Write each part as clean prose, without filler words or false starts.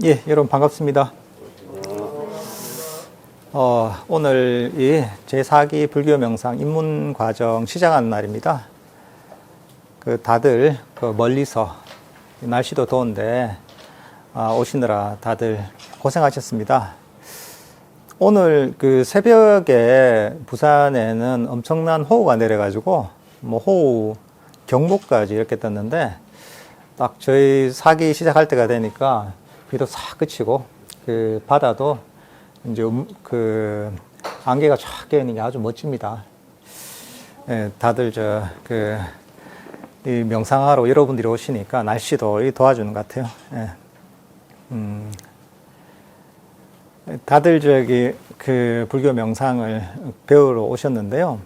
예, 여러분 반갑습니다. 오늘이 제4기 불교 명상 입문 과정 시작하는 날입니다. 다들 멀리서 날씨도 더운데 오시느라 다들 고생하셨습니다. 오늘 새벽에 부산에는 엄청난 호우가 내려가지고 호우 경보까지 이렇게 떴는데 딱 저희 사기 시작할 때가 되니까 비도 싹 그치고 바다도 이제 안개가 쫙 껴있는 게 아주 멋집니다. 예, 다들 이 명상하러 여러분들이 오시니까 날씨도 도와주는 것 같아요. 예. 다들 불교 명상을 배우러 오셨는데요.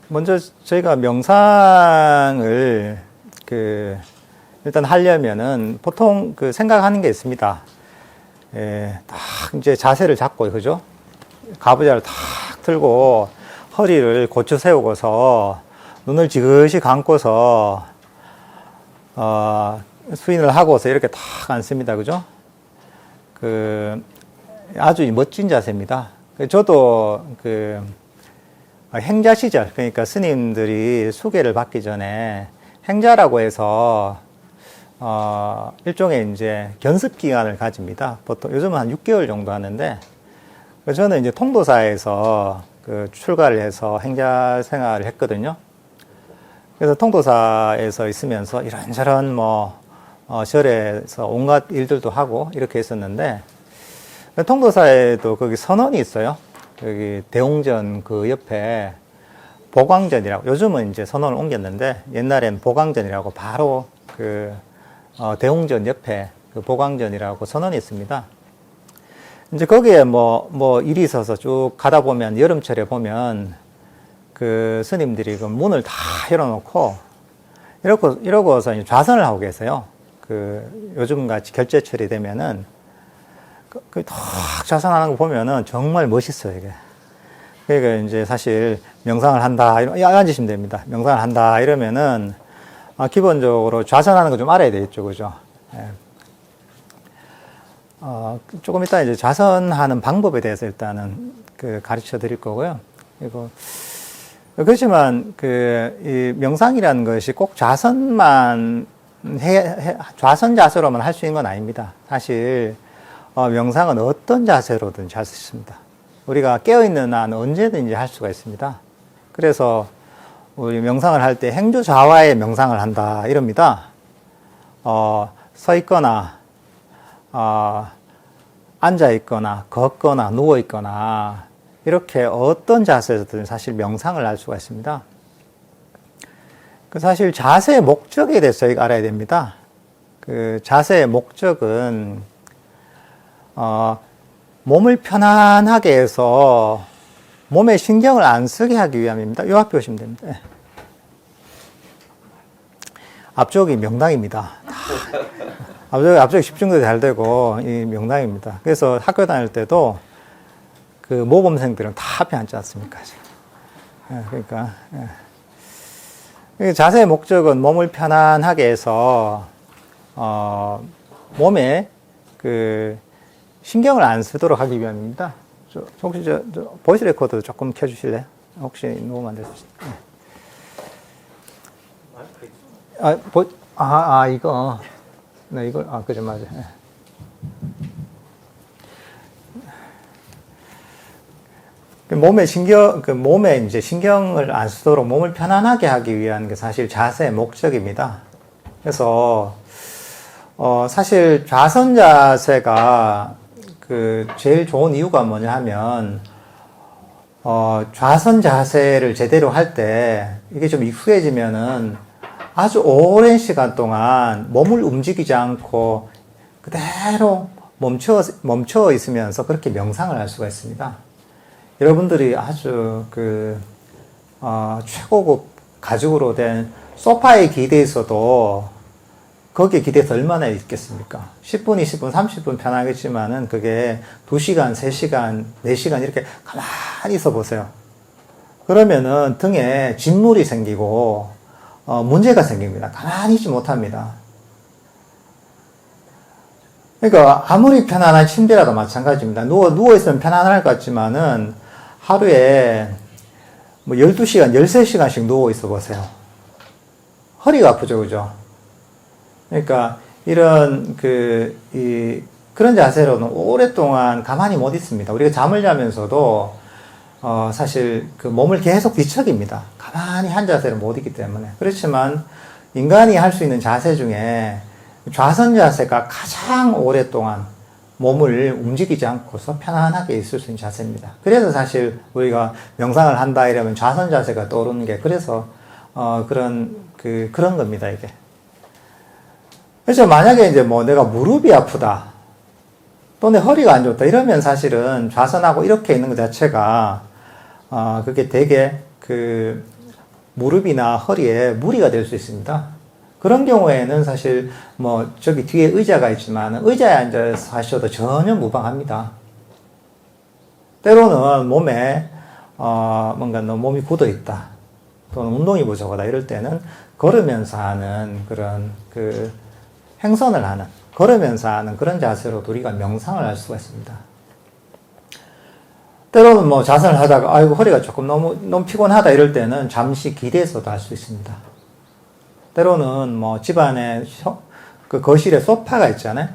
먼저 저희가 명상을 일단 하려면은 보통 생각하는 게 있습니다. 딱 이제 자세를 잡고, 그죠? 가부좌를 탁 들고 허리를 고쳐 세우고서 눈을 지그시 감고서 수인을 하고서 이렇게 탁 앉습니다. 그죠? 아주 멋진 자세입니다. 저도 행자 시절, 그러니까 스님들이 수계를 받기 전에 행자라고 해서 일종의 이제 견습 기간을 가집니다. 보통 요즘은 한 6개월 정도 하는데, 저는 이제 통도사에서 출가를 해서 행자 생활을 했거든요. 그래서 통도사에서 있으면서 이런저런 절에서 온갖 일들도 하고 이렇게 했었는데, 통도사에도 거기 선원이 있어요. 여기 대웅전 옆에 보광전이라고, 요즘은 이제 선원을 옮겼는데 옛날엔 보광전이라고 바로 대웅전 옆에 보광전이라고 선원이 있습니다. 이제 거기에 일이 있어서 쭉 가다 보면 여름철에 보면 스님들이 문을 다 열어놓고 이러고서 이제 좌선을 하고 계세요. 요즘같이 결제철이 되면은 탁 좌선하는 거 보면은 정말 멋있어요, 이게. 그러니까 이제 사실 명상을 한다, 앉으시면 됩니다. 명상을 한다, 이러면은, 기본적으로 좌선하는 거 좀 알아야 되겠죠, 그죠? 예. 조금 이따 이제 좌선하는 방법에 대해서 일단은 가르쳐 드릴 거고요. 그리고, 그렇지만, 이 명상이라는 것이 꼭 좌선 자세로만 할 수 있는 건 아닙니다. 사실, 명상은 어떤 자세로든지 할 수 있습니다. 우리가 깨어있는 한 언제든지 할 수가 있습니다. 그래서 우리 명상을 할 때 행주좌화의 명상을 한다 이럽니다. 서 있거나 앉아 있거나 걷거나 누워 있거나 이렇게 어떤 자세에서든 사실 명상을 할 수가 있습니다. 사실 자세의 목적에 대해서 저희가 알아야 됩니다. 자세의 목적은 몸을 편안하게 해서 몸에 신경을 안 쓰게 하기 위함입니다. 요 앞에 보시면 됩니다. 네. 앞쪽이 명당입니다. 앞쪽이 집중도 잘 되고 이 명당입니다. 그래서 학교 다닐 때도 모범생들은 다 앞에 앉지 않습니까? 네, 그러니까 자세의 목적은 몸을 편안하게 해서 몸에 신경을 안 쓰도록 하기 위함입니다. 혹시 보이스 레코드 조금 켜주실래요? 혹시 녹음 안 됐을 수도. 네. 이거. 네, 이걸, 그죠, 맞아요. 네. 몸에 이제 신경을 안 쓰도록 몸을 편안하게 하기 위한 게 사실 자세의 목적입니다. 그래서, 사실 좌선 자세가 제일 좋은 이유가 뭐냐 하면, 좌선 자세를 제대로 할 때, 이게 좀 익숙해지면은 아주 오랜 시간 동안 몸을 움직이지 않고 그대로 멈춰 있으면서 그렇게 명상을 할 수가 있습니다. 여러분들이 아주 최고급 가죽으로 된 소파에 기대있어도 거기에 기대서 얼마나 있겠습니까? 10분, 20분, 30분 편하겠지만은 그게 2시간, 3시간, 4시간 이렇게 가만히 있어 보세요. 그러면은 등에 진물이 생기고 문제가 생깁니다. 가만히 있지 못합니다. 그러니까 아무리 편안한 침대라도 마찬가지입니다. 누워있으면 편안할 것 같지만은 하루에 뭐 12시간, 13시간씩 누워있어 보세요. 허리가 아프죠, 그죠? 그러니까 이런 그런 자세로는 오랫동안 가만히 못 있습니다. 우리가 잠을 자면서도 사실 그 몸을 계속 뒤척입니다. 가만히 한 자세를 못 있기 때문에. 그렇지만 인간이 할 수 있는 자세 중에 좌선 자세가 가장 오랫동안 몸을 움직이지 않고서 편안하게 있을 수 있는 자세입니다. 그래서 사실 우리가 명상을 한다 이러면 좌선 자세가 떠오르는 게 그래서 그런 겁니다, 이게. 그래서 만약에 이제 뭐 내가 무릎이 아프다 또 내 허리가 안 좋다 이러면 사실은 좌선하고 이렇게 있는 것 자체가 그게 되게 그 무릎이나 허리에 무리가 될 수 있습니다. 그런 경우에는 사실 뭐 저기 뒤에 의자가 있지만 의자에 앉아서 하셔도 전혀 무방합니다. 때로는 몸에 뭔가 너무 몸이 굳어 있다 또는 운동이 부족하다 이럴 때는 걸으면서 하는 그런 그 행선을 하는 걸으면서 하는 그런 자세로도 우리가 명상을 할 수가 있습니다. 때로는 뭐 자선을 하다가 아이고 허리가 조금 너무 피곤하다 이럴 때는 잠시 기대서도 할 수 있습니다. 때로는 뭐 집안에 그 거실에 소파가 있잖아요.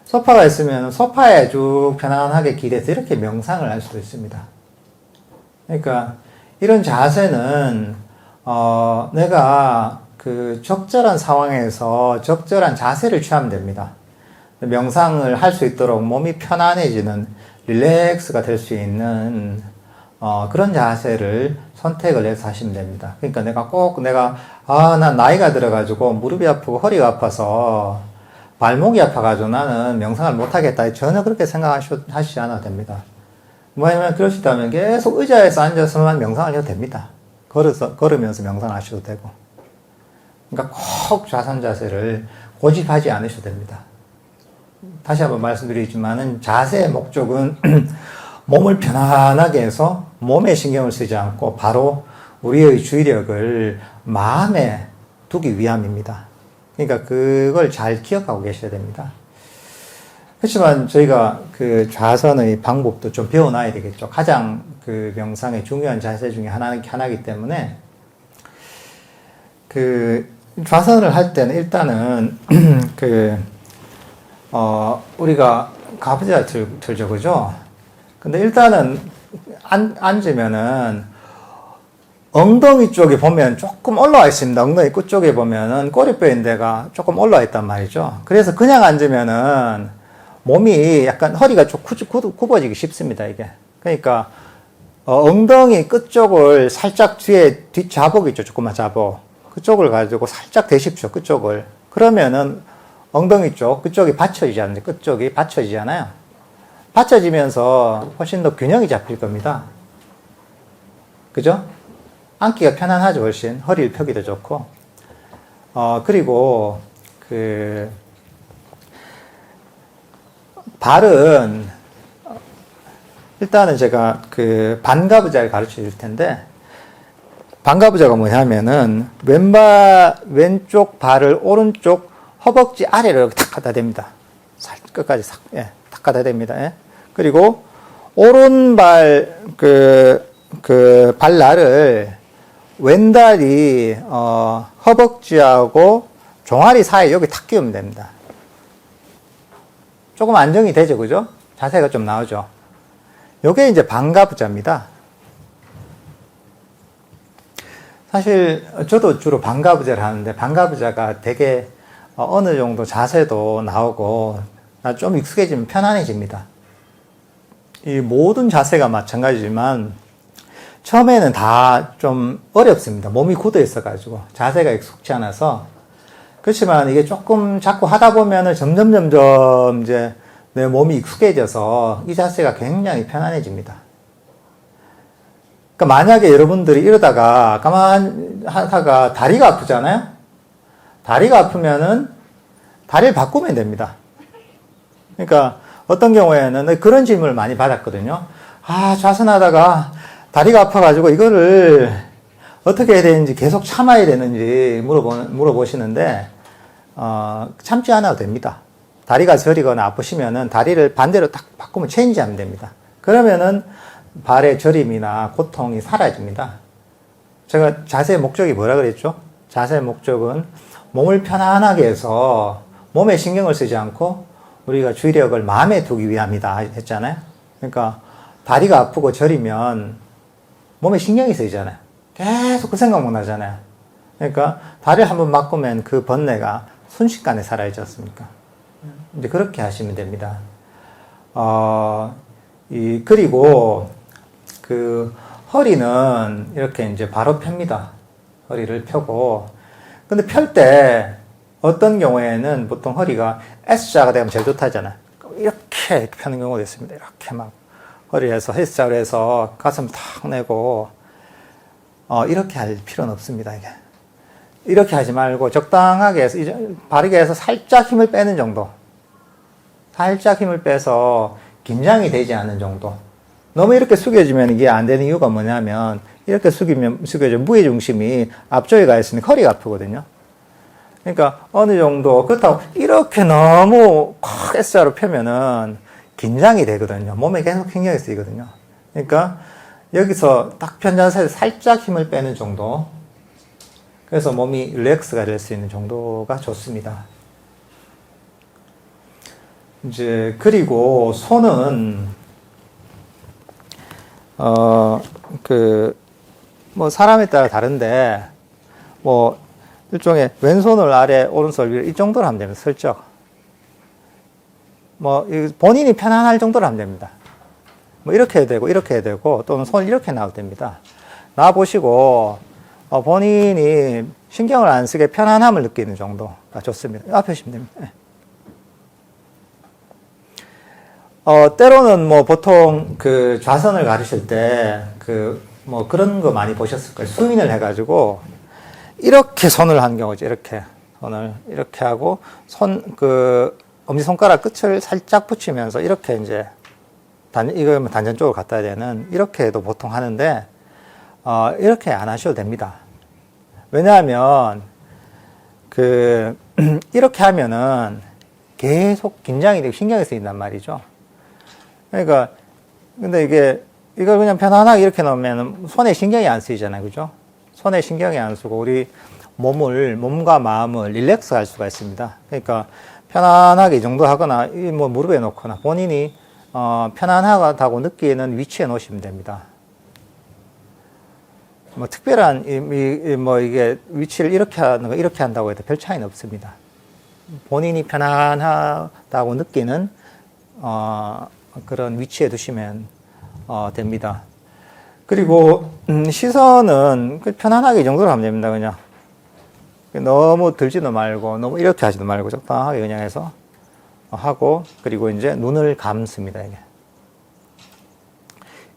소파가 있으면 소파에 쭉 편안하게 기대서 이렇게 명상을 할 수도 있습니다. 그러니까 이런 자세는 내가 그 적절한 상황에서 적절한 자세를 취하면 됩니다. 명상을 할 수 있도록 몸이 편안해지는 릴렉스가 될 수 있는 그런 자세를 선택을 해서 하시면 됩니다. 그러니까 난 나이가 들어가지고 무릎이 아프고 허리가 아파서 발목이 아파가지고 나는 명상을 못하겠다. 전혀 그렇게 생각하시지 않아도 됩니다. 뭐냐면 그러시다면 계속 의자에서 앉아서만 명상을 해도 됩니다. 걸으면서 명상하셔도 되고. 그러니까 꼭 좌선 자세를 고집하지 않으셔도 됩니다. 다시 한번 말씀드리지만은 자세의 목적은 몸을 편안하게 해서 몸에 신경을 쓰지 않고 바로 우리의 주의력을 마음에 두기 위함입니다. 그러니까 그걸 잘 기억하고 계셔야 됩니다. 그렇지만 저희가 그 좌선의 방법도 좀 배워놔야 되겠죠. 가장 그 명상의 중요한 자세 중에 하나이기 때문에 그 좌선을 할 때는 일단은 우리가 가부좌 들죠, 그죠? 근데 일단은 앉으면은 엉덩이 쪽에 보면 조금 올라와 있습니다. 엉덩이 끝쪽에 보면은 꼬리뼈인 데가 조금 올라와 있단 말이죠. 그래서 그냥 앉으면은 몸이 약간 허리가 좀 굽어지기 쉽습니다, 이게. 그러니까 엉덩이 끝쪽을 살짝 뒷자복 있죠, 조그만 자복. 그쪽을 가지고 살짝 대십시오, 끝쪽을. 그러면은 엉덩이 쪽, 끝쪽이 받쳐지잖아요. 받쳐지면서 훨씬 더 균형이 잡힐 겁니다. 그죠? 앉기가 편안하죠, 훨씬. 허리를 펴기도 좋고. 그리고, 발은, 일단은 제가 반가부좌를 가르쳐 줄 텐데, 반가부좌가 뭐냐면은, 왼쪽 발을 오른쪽 허벅지 아래로 이렇게 탁 갖다 댑니다. 끝까지 탁 갖다 댑니다. 예. 그리고, 오른발, 발날을 왼다리 허벅지하고 종아리 사이에 여기 탁 끼우면 됩니다. 조금 안정이 되죠, 그죠? 자세가 좀 나오죠. 요게 이제 반가부좌입니다. 사실 저도 주로 반가부좌를 하는데 반가부좌가 되게 어느 정도 자세도 나오고 좀 익숙해지면 편안해집니다. 이 모든 자세가 마찬가지지만 처음에는 다 좀 어렵습니다. 몸이 굳어 있어가지고 자세가 익숙치 않아서. 그렇지만 이게 조금 자꾸 하다 보면은 점점 이제 내 몸이 익숙해져서 이 자세가 굉장히 편안해집니다. 그러니까 만약에 여러분들이 이러다가 가만 하다가 다리가 아프잖아요. 다리가 아프면은 다리를 바꾸면 됩니다. 그러니까 어떤 경우에는 그런 질문을 많이 받았거든요. 좌선하다가 다리가 아파가지고 이거를 어떻게 해야 되는지 계속 참아야 되는지 물어보시는데 참지 않아도 됩니다. 다리가 저리거나 아프시면은 다리를 반대로 딱 바꾸면 체인지하면 됩니다. 그러면은 발의 저림이나 고통이 사라집니다. 제가 자세의 목적이 뭐라 그랬죠? 자세의 목적은 몸을 편안하게 해서 몸에 신경을 쓰지 않고 우리가 주의력을 마음에 두기 위함이다 했잖아요. 그러니까 다리가 아프고 저리면 몸에 신경이 쓰이잖아요. 계속 그 생각만 나잖아요. 그러니까 다리를 한번 바꾸면 그 번뇌가 순식간에 사라지지 않습니까? 이제 그렇게 하시면 됩니다. 그리고 그 허리는 이렇게 이제 바로 펴니다. 허리를 펴고. 근데 펼 때 어떤 경우에는 보통 허리가 S자가 되면 제일 좋다잖아요. 이렇게 펴는 경우도 있습니다. 이렇게 막 허리에서 S자로 해서 가슴 탁 내고 이렇게 할 필요는 없습니다. 이게 이렇게 하지 말고 적당하게 해서 바르게 해서 살짝 힘을 빼는 정도. 살짝 힘을 빼서 긴장이 되지 않는 정도. 너무 이렇게 숙여지면 이게 안 되는 이유가 뭐냐면 이렇게 숙여져 무게중심이 앞쪽에 가 있으면 허리가 아프거든요. 그러니까 어느 정도 그렇다고 이렇게 너무 콱 S자로 펴면은 긴장이 되거든요. 몸에 계속 신경이 쓰이거든요. 그러니까 여기서 딱 편 자세에서 살짝 힘을 빼는 정도. 그래서 몸이 릴렉스가 될 수 있는 정도가 좋습니다. 이제 그리고 손은 뭐 사람에 따라 다른데 뭐 일종의 왼손을 아래 오른손을 위로 이 정도로 하면 됩니다. 슬쩍 뭐 본인이 편안할 정도로 하면 됩니다. 뭐 이렇게 해도 되고 이렇게 해도 되고 또는 손을 이렇게 놔도 됩니다. 놔 보시고 본인이 신경을 안 쓰게 편안함을 느끼는 정도가 좋습니다. 앞에 보시면 됩니다. 네. 때로는 뭐 보통 그 좌선을 가르칠 때 뭐 그런 거 많이 보셨을 거예요. 수인을 해가지고 이렇게 손을 하는 경우죠. 이렇게 손을 이렇게 하고 엄지손가락 끝을 살짝 붙이면서 이렇게 이제 이거 단전 쪽으로 갖다 대는 이렇게 해도 보통 하는데 이렇게 안 하셔도 됩니다. 왜냐하면 이렇게 하면은 계속 긴장이 되고 신경이 쓰인단 말이죠. 그러니까 근데 이걸 그냥 편안하게 이렇게 놓으면 손에 신경이 안 쓰이잖아요. 그죠? 손에 신경이 안 쓰고 우리 몸과 마음을 릴렉스 할 수가 있습니다. 그러니까 편안하게 이 정도 하거나 뭐 무릎에 놓거나 본인이 편안하다고 느끼는 위치에 놓으시면 됩니다. 뭐 특별한 이게 위치를 이렇게 하는 거 이렇게 한다고 해도 별 차이는 없습니다. 본인이 편안하다고 느끼는 그런 위치에 두시면 됩니다. 그리고 시선은 편안하게 이 정도로 하면 됩니다. 그냥 너무 들지도 말고 너무 이렇게 하지도 말고 적당하게 그냥 해서 하고 그리고 이제 눈을 감습니다.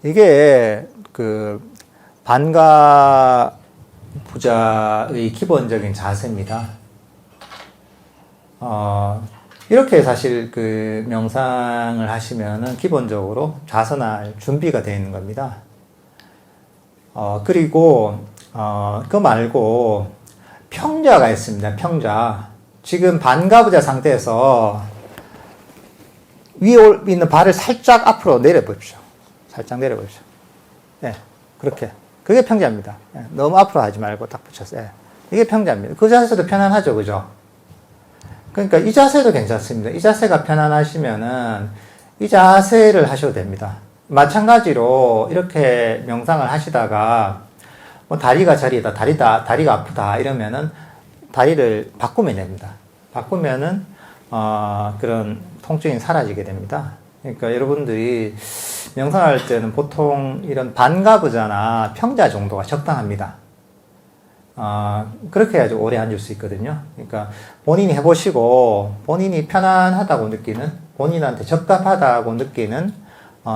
이게 반가 부자의 기본적인 자세입니다. 이렇게 사실 명상을 하시면은 기본적으로 좌선할 준비가 되어 있는 겁니다. 그리고, 그거 말고 평자가 있습니다. 평자. 지금 반가부자 상태에서 위에 있는 발을 살짝 앞으로 내려보십시오. 살짝 내려보십시오. 네, 그렇게. 그게 평자입니다. 네, 너무 앞으로 하지 말고 딱 붙여서. 네, 이게 평자입니다. 그 자세도 편안하죠, 그죠? 그러니까 이 자세도 괜찮습니다. 이 자세가 편안하시면은 이 자세를 하셔도 됩니다. 마찬가지로 이렇게 명상을 하시다가 뭐 다리가 저리다, 다리가 아프다 이러면은 다리를 바꾸면 됩니다. 바꾸면은 그런 통증이 사라지게 됩니다. 그러니까 여러분들이 명상할 때는 보통 이런 반가부자나 평자 정도가 적당합니다. 그렇게 해야지 오래 앉을 수 있거든요. 그러니까 본인이 해보시고 본인이 편안하다고 느끼는, 본인한테 적합하다고 느끼는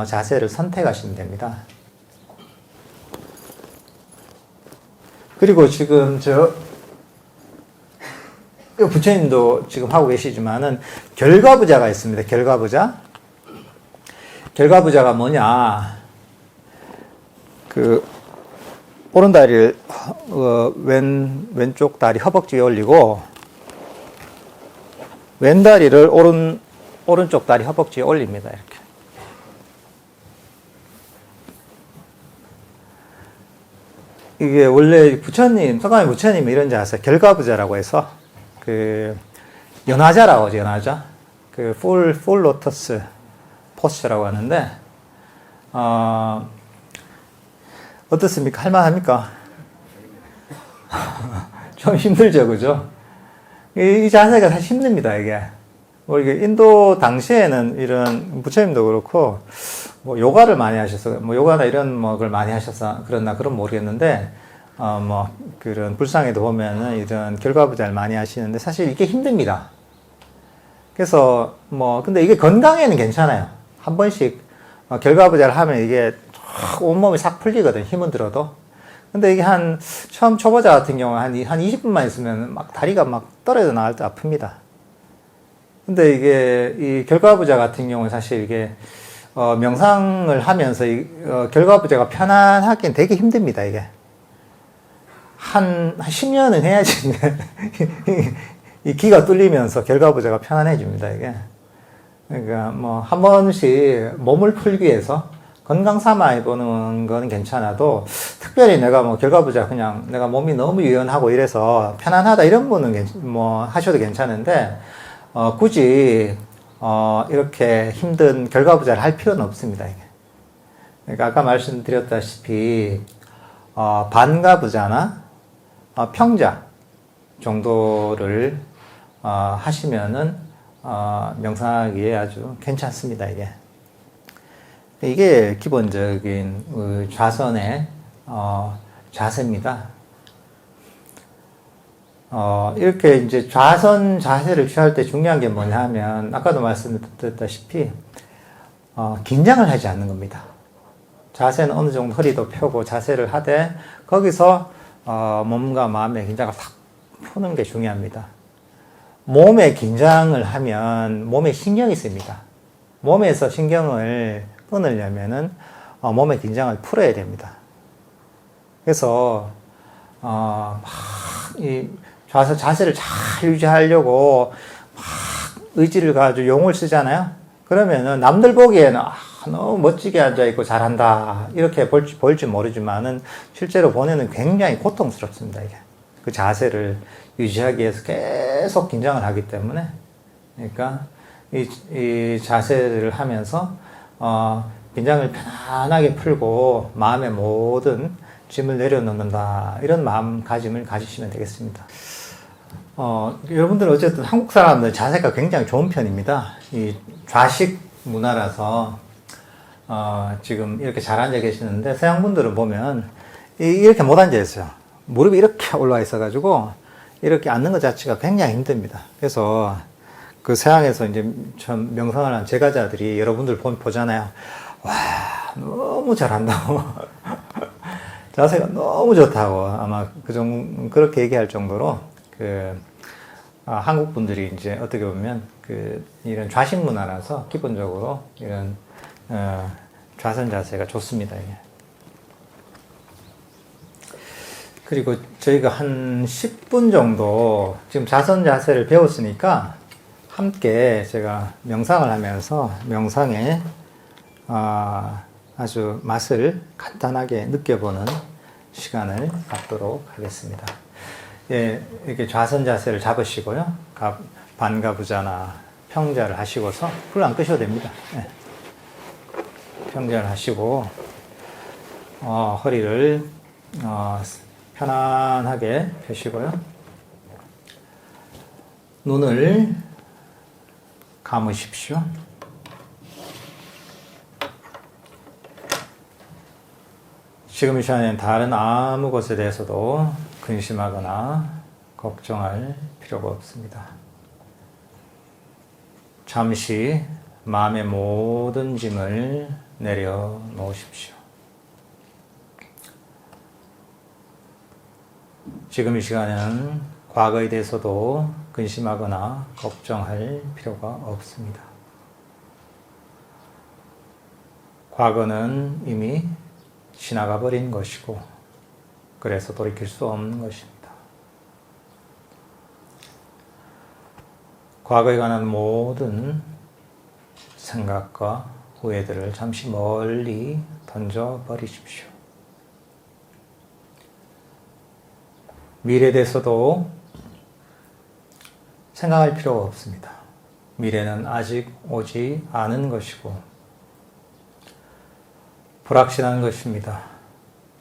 자세를 선택하시면 됩니다. 그리고 지금 부처님도 지금 하고 계시지만은 결과부자가 있습니다. 결과부자. 결과부자가 뭐냐? 오른 다리를 왼쪽 다리 허벅지에 올리고 왼 다리를 오른쪽 다리 허벅지에 올립니다. 이렇게. 이게 원래 부처님, 서가모니 부처님이 이런 자세, 결과부자라고 해서, 연화자라고 하죠, 연화자. 풀 로터스 포스라고 하는데, 어떻습니까? 할만합니까? 좀 힘들죠, 그죠? 이 자세가 사실 힘듭니다, 이게. 이게 인도 당시에는 이런, 부처님도 그렇고, 요가를 많이 하셔서, 요가나 이런 걸 많이 하셔서 그런 모르겠는데, 그런 불상에도 보면은 이런 결과부자를 많이 하시는데, 사실 이게 힘듭니다. 그래서, 근데 이게 건강에는 괜찮아요. 한 번씩, 결과부자를 하면 이게 온몸이 싹 풀리거든, 힘은 들어도. 근데 이게 처음 초보자 같은 경우는 한 20분만 있으면 막 다리가 막 떨어져 나갈 때 아픕니다. 근데 이게, 이 결과부자 같은 경우는 사실 이게, 명상을 하면서 결과부자가 편안하긴 되게 힘듭니다, 이게. 한 10년은 해야지, 이 기가 뚫리면서 결과부자가 편안해집니다, 이게. 그러니까 한 번씩 몸을 풀기 위해서 건강 삼아 해보는 건 괜찮아도, 특별히 내가 결과부자 그냥 내가 몸이 너무 유연하고 이래서 편안하다 이런 분은 하셔도 괜찮은데, 굳이, 이렇게 힘든 결과부자를 할 필요는 없습니다, 이게. 그러니까 아까 말씀드렸다시피, 반가부자나, 평자 정도를, 하시면은, 명상하기에 아주 괜찮습니다, 이게. 이게 기본적인 좌선의, 자세입니다. 이렇게 이제 좌선 자세를 취할 때 중요한 게 뭐냐 하면, 아까도 말씀드렸다시피, 긴장을 하지 않는 겁니다. 자세는 어느 정도 허리도 펴고 자세를 하되, 거기서, 몸과 마음의 긴장을 탁 푸는 게 중요합니다. 몸에 긴장을 하면 몸에 신경이 쓰입니다. 몸에서 신경을 끊으려면은, 몸의 긴장을 풀어야 됩니다. 그래서, 이 자세를 잘 유지하려고 막 의지를 가지고 용을 쓰잖아요. 그러면은 남들 보기에는 너무 멋지게 앉아있고 잘한다 이렇게 보일지 모르지만은 실제로 본인은 굉장히 고통스럽습니다, 이게. 그 자세를 유지하기 위해서 계속 긴장을 하기 때문에. 그러니까 이 자세를 하면서 긴장을 편안하게 풀고 마음의 모든 짐을 내려놓는다, 이런 마음가짐을 가지시면 되겠습니다. 여러분들은 어쨌든 한국 사람들 자세가 굉장히 좋은 편입니다. 이 좌식 문화라서, 지금 이렇게 잘 앉아 계시는데, 서양 분들은 보면, 이렇게 못 앉아 있어요. 무릎이 이렇게 올라와 있어가지고, 이렇게 앉는 것 자체가 굉장히 힘듭니다. 그래서, 서양에서 이제 참 명상을 한 제가자들이 여러분들 보잖아요. 와, 너무 잘한다고. 자세가 너무 좋다고 아마 그렇게 얘기할 정도로 한국 분들이 이제 어떻게 보면 이런 좌식 문화라서 기본적으로 이런 좌선 자세가 좋습니다. 이게. 그리고 저희가 한 10분 정도 지금 좌선 자세를 배웠으니까 함께 제가 명상을 하면서 명상에 아주 맛을 간단하게 느껴보는 시간을 갖도록 하겠습니다. 예, 이렇게 좌선 자세를 잡으시고요. 반가부자나 평자를 하시고서 불 안 끄셔도 됩니다. 예. 평자를 하시고 허리를 편안하게 펴시고요. 눈을 감으십시오. 지금 이 시간에는 다른 아무 것에 대해서도 근심하거나 걱정할 필요가 없습니다. 잠시 마음의 모든 짐을 내려놓으십시오. 지금 이 시간에는 과거에 대해서도 근심하거나 걱정할 필요가 없습니다. 과거는 이미 지나가 버린 것이고, 그래서 돌이킬 수 없는 것입니다. 과거에 관한 모든 생각과 후회들을 잠시 멀리 던져버리십시오. 미래에 대해서도 생각할 필요가 없습니다. 미래는 아직 오지 않은 것이고 불확실한 것입니다.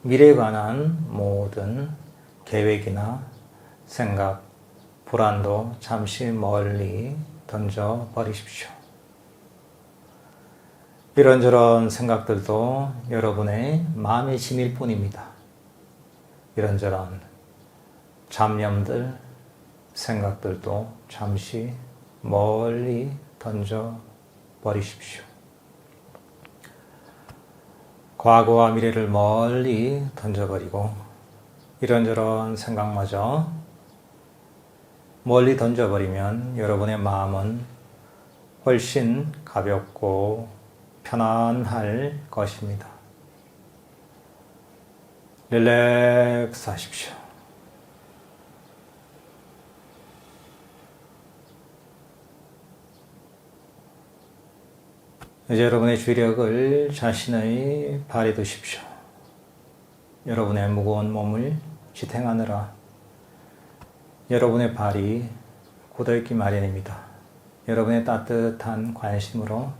미래에 관한 모든 계획이나 생각, 불안도 잠시 멀리 던져버리십시오. 이런저런 생각들도 여러분의 마음의 짐일 뿐입니다. 이런저런 잡념들, 생각들도 잠시 멀리 던져버리십시오. 과거와 미래를 멀리 던져버리고 이런저런 생각마저 멀리 던져버리면 여러분의 마음은 훨씬 가볍고 편안할 것입니다. 릴렉스 하십시오. 이제 여러분의 주력을 자신의 발에 두십시오. 여러분의 무거운 몸을 지탱하느라 여러분의 발이 굳어있기 마련입니다. 여러분의 따뜻한 관심으로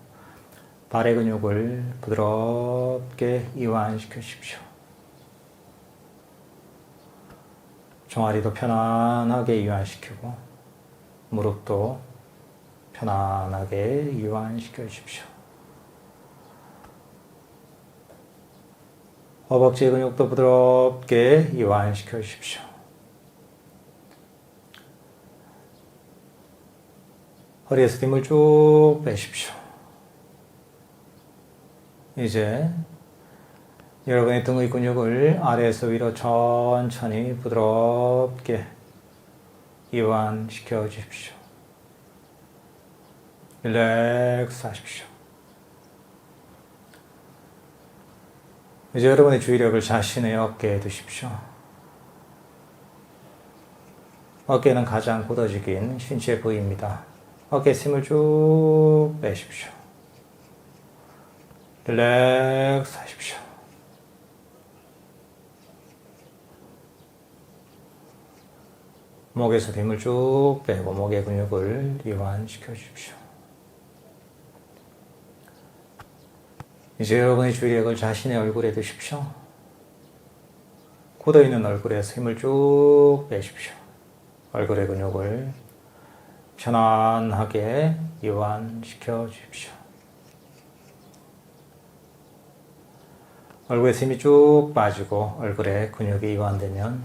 발의 근육을 부드럽게 이완시켜 주십시오. 종아리도 편안하게 이완시키고 무릎도 편안하게 이완시켜 주십시오. 허벅지 근육도 부드럽게 이완시켜 주십시오. 허리에서 힘을 쭉 빼십시오. 이제 여러분의 등의 근육을 아래에서 위로 천천히 부드럽게 이완시켜 주십시오. 릴렉스 하십시오. 이제 여러분의 주의력을 자신의 어깨에 두십시오. 어깨는 가장 굳어지긴 신체 부위입니다. 어깨에 힘을 쭉 빼십시오. 릴렉스 하십시오. 목에서 힘을 쭉 빼고 목의 근육을 이완시켜 주십시오. 이제 여러분의 주의력을 자신의 얼굴에 두십시오. 굳어있는 얼굴에서 힘을 쭉 빼십시오. 얼굴의 근육을 편안하게 이완시켜 주십시오. 얼굴에서 힘이 쭉 빠지고 얼굴에 근육이 이완되면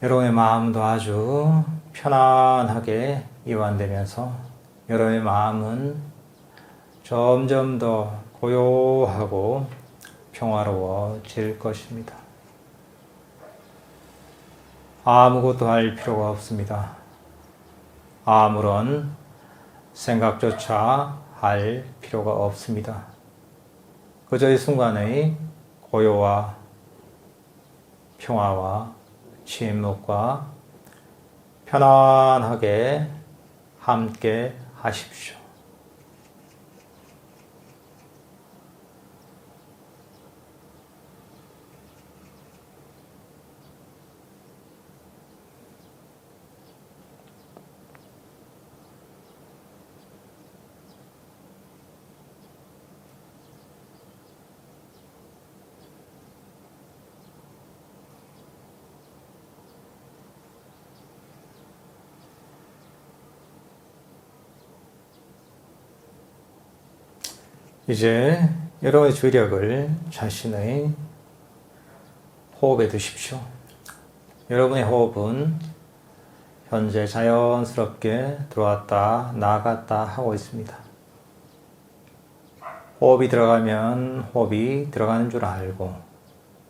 여러분의 마음도 아주 편안하게 이완되면서 여러분의 마음은 점점 더 고요하고 평화로워질 것입니다. 아무것도 할 필요가 없습니다. 아무런 생각조차 할 필요가 없습니다. 그저 이 순간의 고요와 평화와 침묵과 편안하게 함께 하십시오. 이제 여러분의 주의력을 자신의 호흡에 두십시오. 여러분의 호흡은 현재 자연스럽게 들어왔다 나갔다 하고 있습니다. 호흡이 들어가면 호흡이 들어가는 줄 알고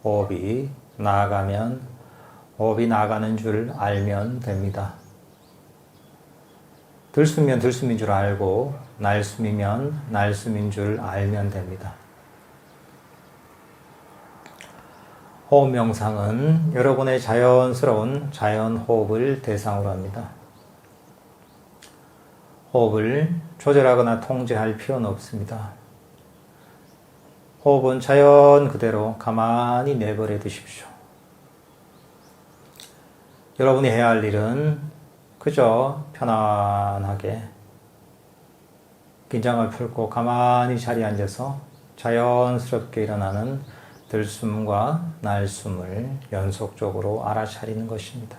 호흡이 나가면 호흡이 나가는 줄 알면 됩니다. 들숨이면 들숨인 줄 알고 날숨이면 날숨인 줄 알면 됩니다. 호흡 명상은 여러분의 자연스러운 자연 호흡을 대상으로 합니다. 호흡을 조절하거나 통제할 필요는 없습니다. 호흡은 자연 그대로 가만히 내버려 두십시오. 여러분이 해야 할 일은 그저 편안하게 긴장을 풀고 가만히 자리에 앉아서 자연스럽게 일어나는 들숨과 날숨을 연속적으로 알아차리는 것입니다.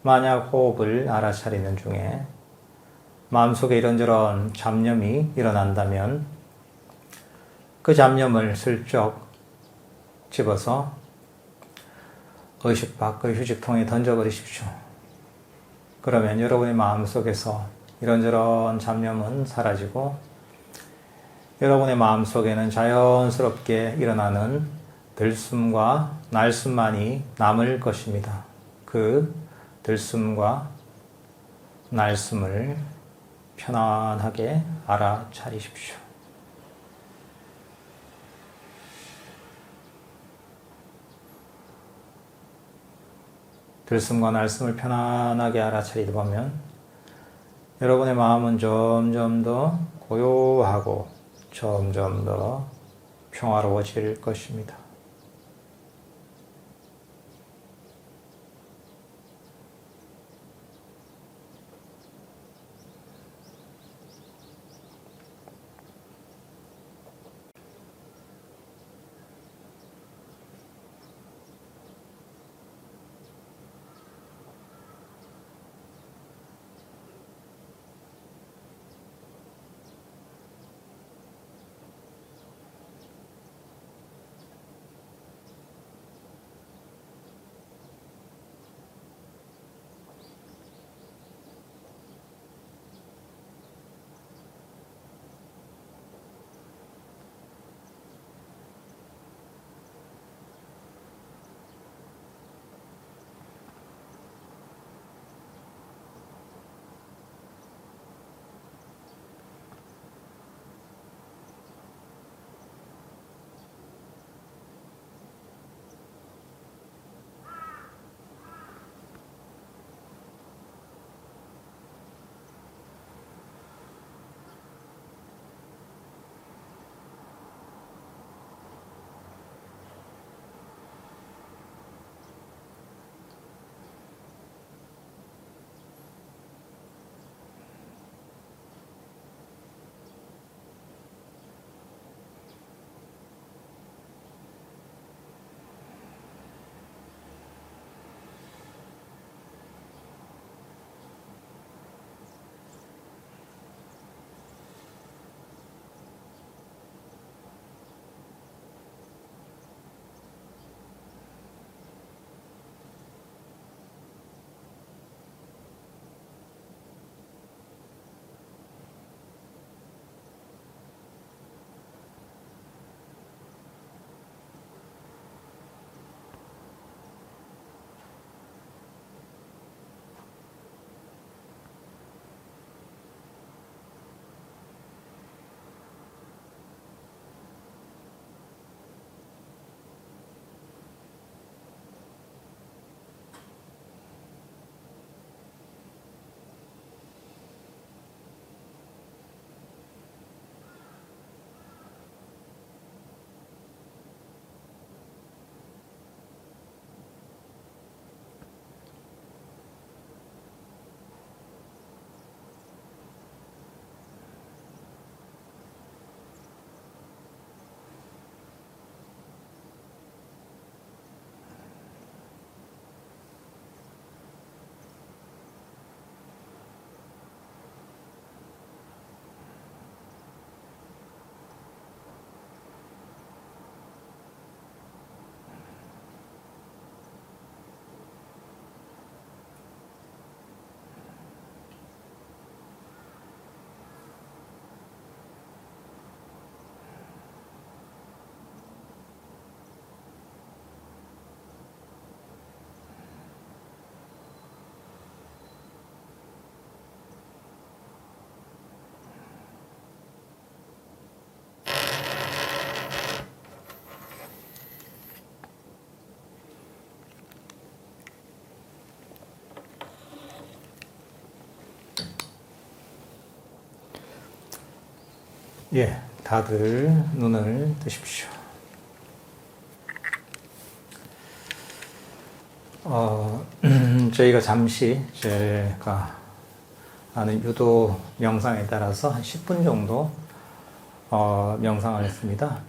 만약 호흡을 알아차리는 중에 마음속에 이런저런 잡념이 일어난다면 그 잡념을 슬쩍 집어서 의식 밖의 휴지통에 던져버리십시오. 그러면 여러분의 마음속에서 이런저런 잡념은 사라지고 여러분의 마음속에는 자연스럽게 일어나는 들숨과 날숨만이 남을 것입니다. 그 들숨과 날숨을 편안하게 알아차리십시오. 들숨과 날숨을 편안하게 알아차리다 보면 여러분의 마음은 점점 더 고요하고 점점 더 평화로워질 것입니다. 예, 다들 눈을 뜨십시오. 저희가 잠시 제가 하는 유도 명상에 따라서 한 10분 정도 명상을 했습니다.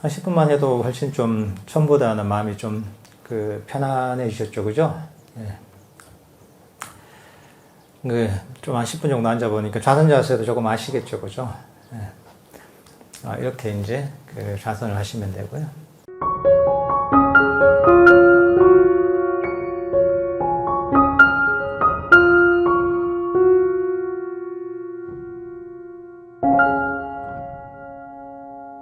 한 10분만 해도 훨씬 좀 처음보다는 마음이 좀 편안해지셨죠, 그죠? 예. 좀 한 10분 정도 앉아보니까 좌선 자세도 조금 아시겠죠, 그죠? 예. 이렇게 이제 좌선을 하시면 되고요.